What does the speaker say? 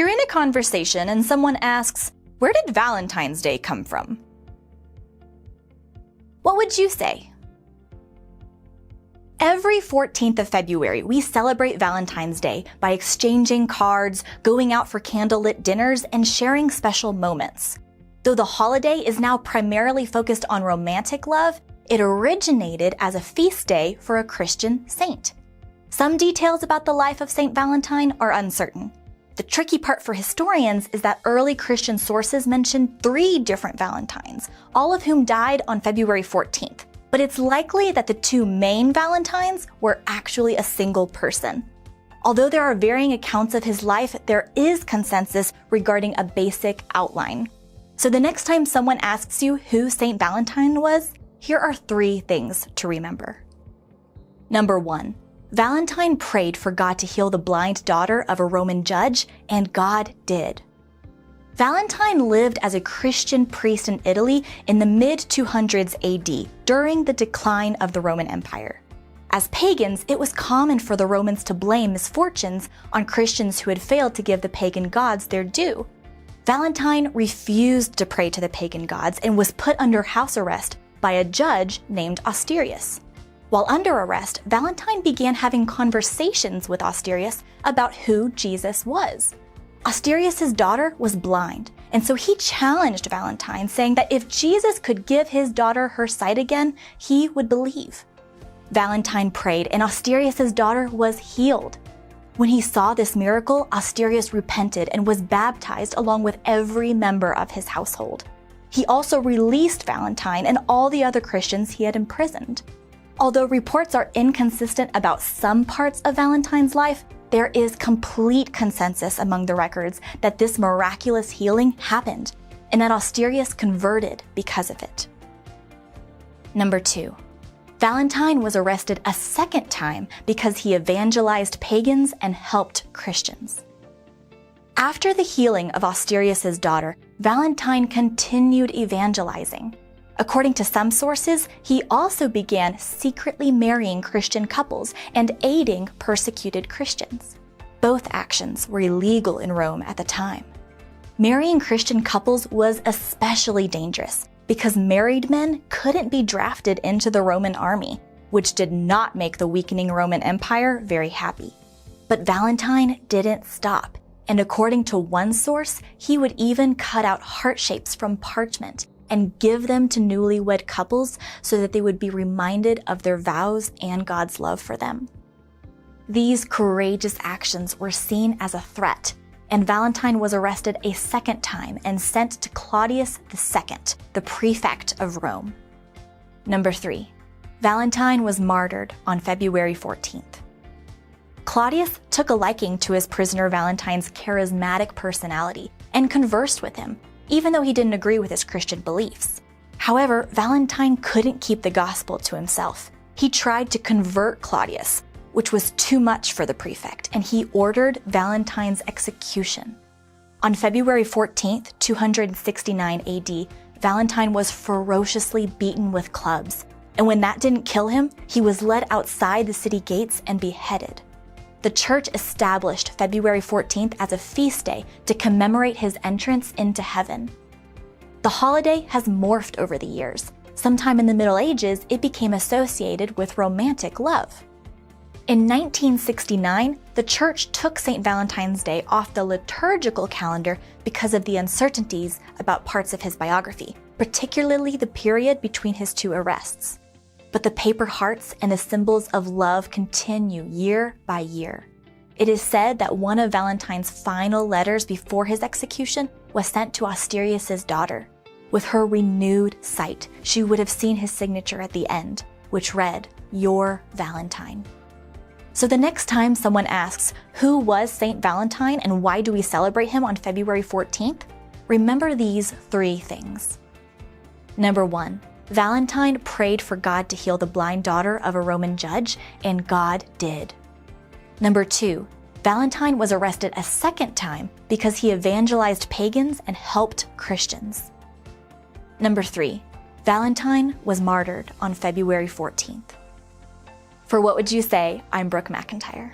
You're in a conversation and someone asks, "Where did Valentine's Day come from?" What would you say? Every 14th of February, we celebrate Valentine's Day by exchanging cards, going out for candlelit dinners, and sharing special moments. Though the holiday is now primarily focused on romantic love, it originated as a feast day for a Christian saint. Some details about the life of St. Valentine are uncertain. The tricky part for historians is that early Christian sources mention 3 different Valentines, all of whom died on February 14th. But it's likely that the 2 main Valentines were actually a single person. Although there are varying accounts of his life, there is consensus regarding a basic outline. So the next time someone asks you who St. Valentine was, here are 3 things to remember. Number 1. Valentine prayed for God to heal the blind daughter of a Roman judge, and God did. Valentine lived as a Christian priest in Italy in the mid-200s AD, during the decline of the Roman Empire. As pagans, it was common for the Romans to blame misfortunes on Christians who had failed to give the pagan gods their due. Valentine refused to pray to the pagan gods and was put under house arrest by a judge named Asterius. While under arrest, Valentine began having conversations with Asterius about who Jesus was. Asterius' daughter was blind, and so he challenged Valentine, saying that if Jesus could give his daughter her sight again, he would believe. Valentine prayed, and Asterius' daughter was healed. When he saw this miracle, Asterius repented and was baptized along with every member of his household. He also released Valentine and all the other Christians he had imprisoned. Although reports are inconsistent about some parts of Valentine's life, there is complete consensus among the records that this miraculous healing happened, and that Asterius converted because of it. Number 2. Valentine was arrested a second time because he evangelized pagans and helped Christians. After the healing of Asterius' daughter, Valentine continued evangelizing. According to some sources, he also began secretly marrying Christian couples and aiding persecuted Christians. Both actions were illegal in Rome at the time. Marrying Christian couples was especially dangerous because married men couldn't be drafted into the Roman army, which did not make the weakening Roman Empire very happy. But Valentine didn't stop, and according to one source, he would even cut out heart shapes from parchment and give them to newlywed couples so that they would be reminded of their vows and God's love for them. These courageous actions were seen as a threat, and Valentine was arrested a second time and sent to Claudius II, the prefect of Rome. Number 3. Valentine was martyred on February 14th. Claudius took a liking to his prisoner Valentine's charismatic personality and conversed with him, even though he didn't agree with his Christian beliefs. However, Valentine couldn't keep the gospel to himself. He tried to convert Claudius, which was too much for the prefect, and he ordered Valentine's execution. On February 14th, 269 AD, Valentine was ferociously beaten with clubs, and when that didn't kill him, he was led outside the city gates and beheaded. The church established February 14th as a feast day to commemorate his entrance into heaven. The holiday has morphed over the years. Sometime in the Middle Ages, it became associated with romantic love. In 1969, the church took St. Valentine's Day off the liturgical calendar because of the uncertainties about parts of his biography, particularly the period between his 2 arrests. But the paper hearts and the symbols of love continue year by year. It is said that one of Valentine's final letters before his execution was sent to Asterius' daughter. With her renewed sight, she would have seen his signature at the end, which read, "Your Valentine." So the next time someone asks, who was St. Valentine and why do we celebrate him on February 14th? Remember these 3 things. Number 1. Valentine prayed for God to heal the blind daughter of a Roman judge, and God did. Number 2, Valentine was arrested a second time because he evangelized pagans and helped Christians. Number 3, Valentine was martyred on February 14th. For What Would You Say? I'm Brooke McIntyre.